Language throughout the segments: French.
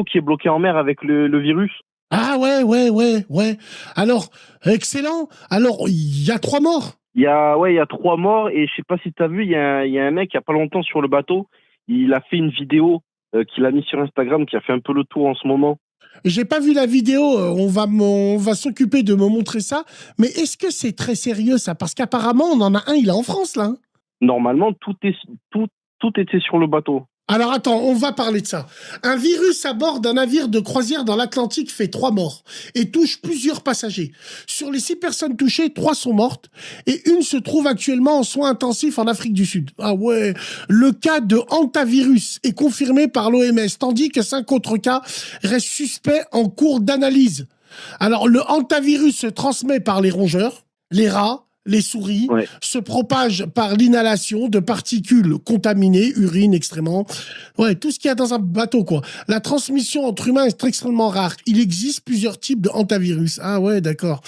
qui est bloqué en mer avec le virus. Ah ouais. Alors, excellent. Alors, il y a 3 morts. Il y a 3 morts et je sais pas si tu as vu, il y a un mec il y a pas longtemps sur le bateau, il a fait une vidéo qu'il a mis sur Instagram qui a fait un peu le tour en ce moment. J'ai pas vu la vidéo, on va s'occuper de me montrer ça. Mais est-ce que c'est très sérieux ça? Parce qu'apparemment, on en a un, il est en France là, hein. Normalement, tout était sur le bateau. Alors attends, on va parler de ça. Un virus à bord d'un navire de croisière dans l'Atlantique fait 3 morts et touche plusieurs passagers. Sur les 6 personnes touchées, 3 sont mortes et une se trouve actuellement en soins intensifs en Afrique du Sud. Ah ouais, le cas de hantavirus est confirmé par l'OMS, tandis que 5 autres cas restent suspects en cours d'analyse. Alors le hantavirus se transmet par les rongeurs, les rats, les souris, Ouais. se propagent par l'inhalation de particules contaminées, urine, excréments. Ouais, tout ce qu'il y a dans un bateau, quoi. La transmission entre humains est extrêmement rare. Il existe plusieurs types de hantavirus. Ah ouais, d'accord.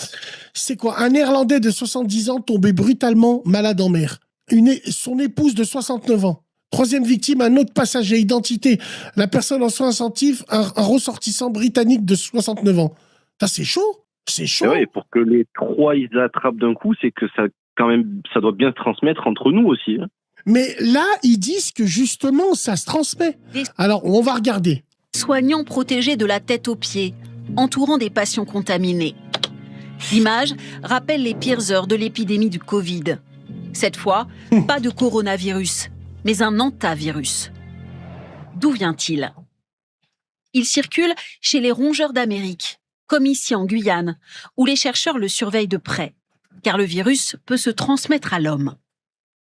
C'est quoi? Un Néerlandais de 70 ans tombé brutalement malade en mer. Son épouse de 69 ans. Troisième victime, un autre passager. Identité, la personne en soins intensifs, un ressortissant britannique de 69 ans. Ça, c'est chaud. C'est chaud. Et ouais, pour que les 3 ils attrapent d'un coup, c'est que ça quand même ça doit bien se transmettre entre nous aussi. Hein. Mais là, ils disent que justement, ça se transmet. Alors, on va regarder. Soignants protégés de la tête aux pieds, entourant des patients contaminés. L'image rappelle les pires heures de l'épidémie du Covid. Cette fois, pas de coronavirus, mais un hantavirus. D'où vient-il? Il circule chez les rongeurs d'Amérique, comme ici en Guyane, où les chercheurs le surveillent de près, car le virus peut se transmettre à l'homme.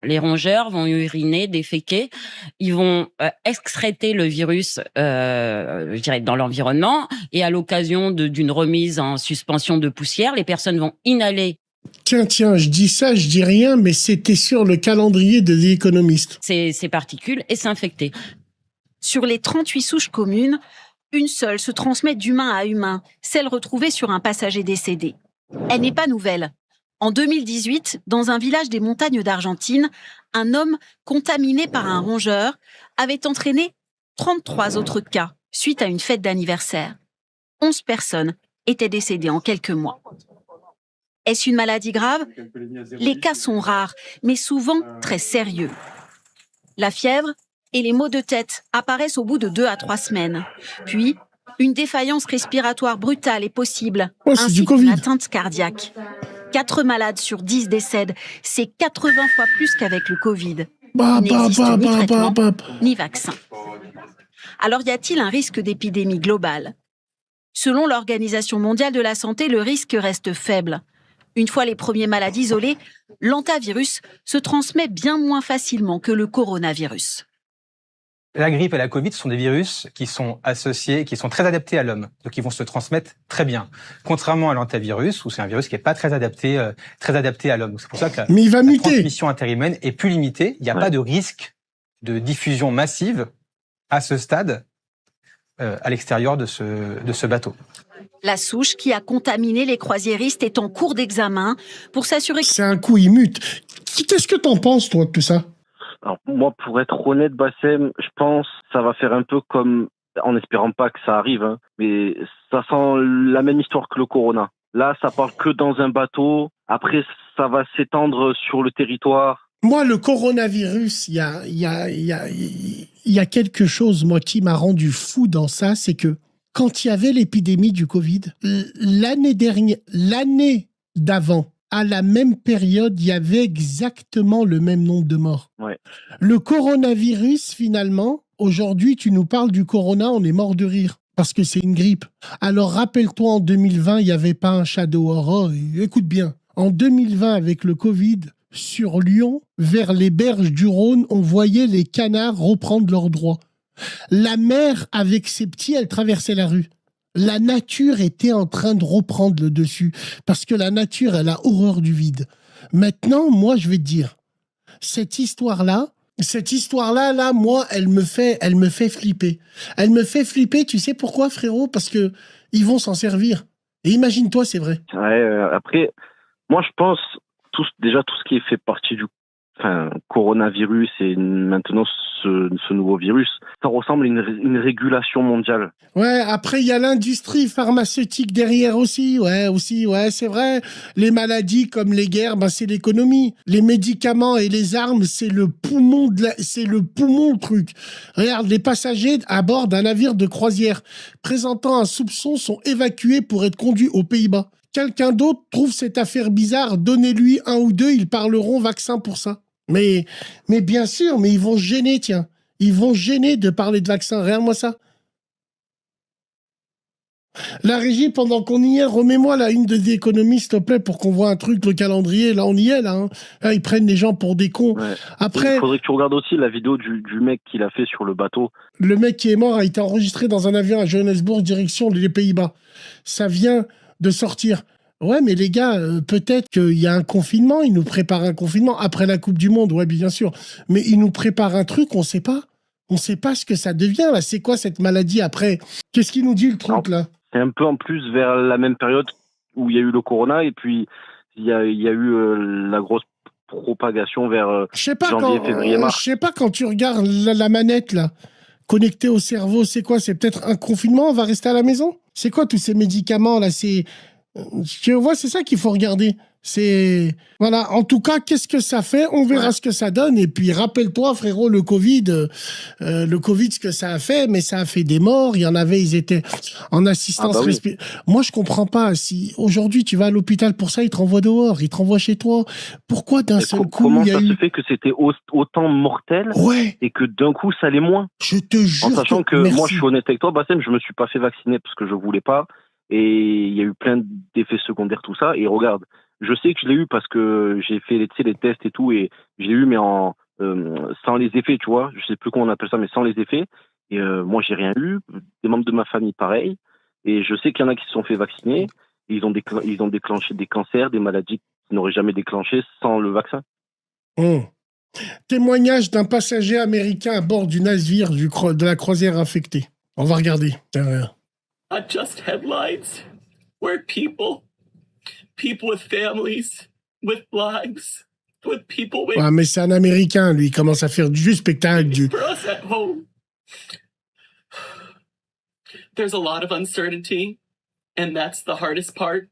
Les rongeurs vont uriner, déféquer, ils vont excréter le virus, je dirais, dans l'environnement, et à l'occasion d'une remise en suspension de poussière, les personnes vont inhaler. Tiens, je dis ça, je dis rien, mais c'était sur le calendrier de The Economist. Ces particules et s'infecter. Sur les 38 souches communes, une seule se transmet d'humain à humain, celle retrouvée sur un passager décédé. Elle n'est pas nouvelle. En 2018, dans un village des montagnes d'Argentine, un homme contaminé par un rongeur avait entraîné 33 autres cas suite à une fête d'anniversaire. 11 personnes étaient décédées en quelques mois. Est-ce une maladie grave? Les cas sont rares, mais souvent très sérieux. La fièvre et les maux de tête apparaissent au bout de 2 à 3 semaines. Puis, une défaillance respiratoire brutale est possible, ainsi qu'une atteinte cardiaque. 4 malades sur 10 décèdent. C'est 80 fois plus qu'avec le Covid. Il n'existe ni traitement, ni vaccin. Alors, y a-t-il un risque d'épidémie globale? Selon l'Organisation mondiale de la santé, le risque reste faible. Une fois les premiers malades isolés, l'hantavirus se transmet bien moins facilement que le coronavirus. La grippe et la Covid sont des virus qui sont associés, qui sont très adaptés à l'homme. Donc, ils vont se transmettre très bien. Contrairement à l'hantavirus, où c'est un virus qui n'est pas très adapté à l'homme. C'est pour ça que la transmission interhumaine est plus limitée. Il n'y a pas de risque de diffusion massive à ce stade, à l'extérieur de ce bateau. La souche qui a contaminé les croisiéristes est en cours d'examen pour s'assurer que... C'est un coup, il mute. Qu'est-ce que t'en penses, toi, de tout ça? Alors, moi, pour être honnête, Bassem, je pense que ça va faire un peu comme, en espérant pas que ça arrive, hein, mais ça sent la même histoire que le corona. Là, ça parle que dans un bateau. Après, ça va s'étendre sur le territoire. Moi, le coronavirus, il y a quelque chose, moi, qui m'a rendu fou dans ça, c'est que quand il y avait l'épidémie du Covid, l'année d'avant, à la même période, il y avait exactement le même nombre de morts. Ouais. Le coronavirus, finalement, aujourd'hui, tu nous parles du corona, on est mort de rire parce que c'est une grippe. Alors, rappelle-toi, en 2020, il n'y avait pas un shadow horror. Écoute bien, en 2020, avec le Covid, sur Lyon, vers les berges du Rhône, on voyait les canards reprendre leurs droits. La mère, avec ses petits, elle traversait la rue. La nature était en train de reprendre le dessus parce que la nature, elle a horreur du vide. Maintenant, moi, je vais te dire, cette histoire-là, là, moi, elle me fait flipper. Elle me fait flipper, tu sais pourquoi, frérot? Parce que ils vont s'en servir. Et imagine-toi, c'est vrai. Ouais, après, moi, je pense, déjà, tout ce qui est fait partie du coronavirus et maintenant ce nouveau virus, ça ressemble à une régulation mondiale. Ouais, après, il y a l'industrie pharmaceutique derrière aussi. Ouais, c'est vrai. Les maladies comme les guerres, c'est l'économie. Les médicaments et les armes, c'est le poumon le truc. Regarde, les passagers à bord d'un navire de croisière présentant un soupçon sont évacués pour être conduits aux Pays-Bas. Quelqu'un d'autre trouve cette affaire bizarre, donnez-lui 1 ou 2, ils parleront vaccin pour ça. Mais bien sûr, mais ils vont se gêner, tiens. Ils vont se gêner de parler de vaccin. Regarde-moi ça. La régie, pendant qu'on y est, remets-moi la une de The Economist, s'il te plaît, pour qu'on voit un truc, le calendrier. Là, on y est, là. Hein. Là, ils prennent les gens pour des cons. Ouais. Après, il faudrait que tu regardes aussi la vidéo du mec qui l'a fait sur le bateau. Le mec qui est mort a été enregistré dans un avion à Johannesburg, direction les Pays-Bas. Ça vient de sortir. Ouais, mais les gars, peut-être qu'il y a un confinement, ils nous préparent un confinement après la Coupe du Monde, ouais, bien sûr. Mais ils nous préparent un truc, on sait pas. On sait pas ce que ça devient, là. C'est quoi cette maladie après? Qu'est-ce qu'il nous dit, le truc, là? C'est un peu en plus vers la même période où il y a eu le corona et puis il y a eu la grosse propagation vers janvier, février, mars. Je sais pas, quand tu regardes la manette, là, connectée au cerveau, c'est quoi? C'est peut-être un confinement, on va rester à la maison? C'est quoi tous ces médicaments, là? Tu vois, c'est ça qu'il faut regarder. Voilà. En tout cas, qu'est-ce que ça fait? On verra ce que ça donne. Et puis, rappelle-toi, frérot, le Covid, ce que ça a fait, mais ça a fait des morts. Il y en avait, ils étaient en assistance respiratoire. Moi, je comprends pas. Si aujourd'hui, tu vas à l'hôpital pour ça, ils te renvoient dehors, ils te renvoient chez toi. Pourquoi d'un seul coup, comment ça se fait que c'était autant mortel et que d'un coup, ça l'est moins? Je te jure. En sachant que moi, je suis honnête avec toi, Bassem, je me suis pas fait vacciner parce que je voulais pas. Et il y a eu plein d'effets secondaires, tout ça. Et regarde, je sais que je l'ai eu parce que j'ai fait les tests et tout, et je l'ai eu, mais sans les effets, tu vois. Je sais plus comment on appelle ça, mais sans les effets. Et moi, j'ai rien eu. Des membres de ma famille, pareil. Et je sais qu'il y en a qui se sont fait vacciner. Et ils ont déclenché des cancers, des maladies qu'ils n'auraient jamais déclenchées sans le vaccin. Témoignage d'un passager américain à bord du navire de la croisière infectée. On va regarder. Not just headlines, where people with families, with lives, with people with... Ouais, mais c'est un Américain, lui, il commence à faire du spectacle. For us at home, there's a lot of uncertainty, and that's the hardest part.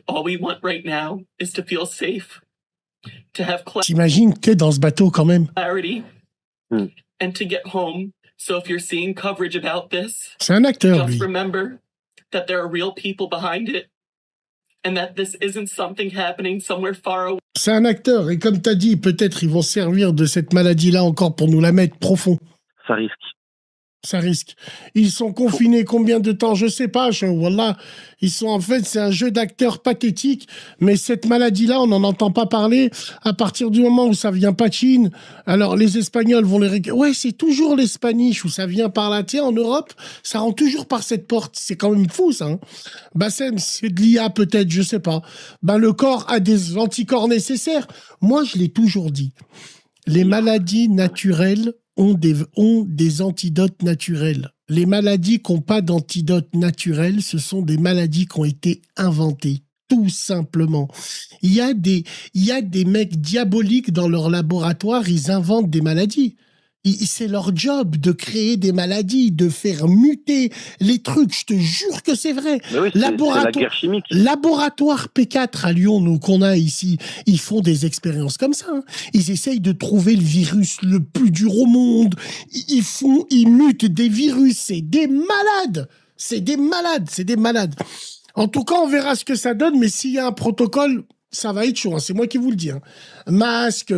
All we want right now is to feel safe, to have T'imagines que dans ce bateau, quand même. Clarity, and to get home. So if you're seeing coverage about this, c'est un acteur, just lui. remember that there are real people behind it and that this isn't something happening somewhere far away. C'est un acteur, et comme tu as dit, peut-être ils vont servir de cette maladie-là encore pour nous la mettre profond. Ça risque. Ça risque. Ils sont confinés combien de temps? Je sais pas. Wallah, c'est un jeu d'acteurs pathétique. Mais cette maladie-là, on n'en entend pas parler à partir du moment où ça vient pas de Chine. Alors, les Espagnols vont les récupérer. Ouais, c'est toujours l'Espanish où ça vient par là. Tiens, en Europe, ça rentre toujours par cette porte. C'est quand même fou, ça. Hein. Bassem, c'est de l'IA peut-être, je sais pas. Le corps a des anticorps nécessaires. Moi, je l'ai toujours dit. Les maladies naturelles ont des antidotes naturels. Les maladies qui n'ont pas d'antidote naturel, ce sont des maladies qui ont été inventées, tout simplement. Il y a des mecs diaboliques dans leur laboratoire, ils inventent des maladies. C'est leur job de créer des maladies, de faire muter les trucs. Je te jure que c'est vrai. Oui, c'est la guerre chimique. Laboratoire P4 à Lyon, nous, qu'on a ici, ils font des expériences comme ça. Hein. Ils essayent de trouver le virus le plus dur au monde. Ils mutent des virus. C'est des malades. C'est des malades. En tout cas, on verra ce que ça donne, mais s'il y a un protocole, ça va être chaud, hein. C'est moi qui vous le dis. Hein. Masque,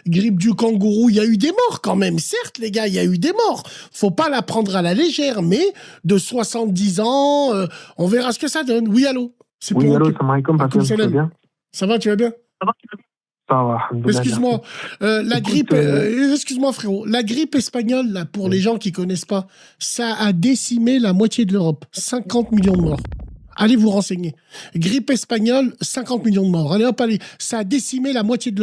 grippe du kangourou, il y a eu des morts quand même. Certes, les gars, il y a eu des morts. Faut pas la prendre à la légère, mais de 70 ans, on verra ce que ça donne. Oui, allô? Oui, allô, salam alaikum, tu vas bien? Ça va, tu vas bien? Ça va, excuse-moi, la grippe, excuse-moi frérot, la grippe espagnole, là, pour les gens qui connaissent pas, ça a décimé la moitié de l'Europe. 50 millions de morts. Allez vous renseigner. Grippe espagnole, 50 millions de morts. Allez hop, allez. Ça a décimé la moitié de l'Europe.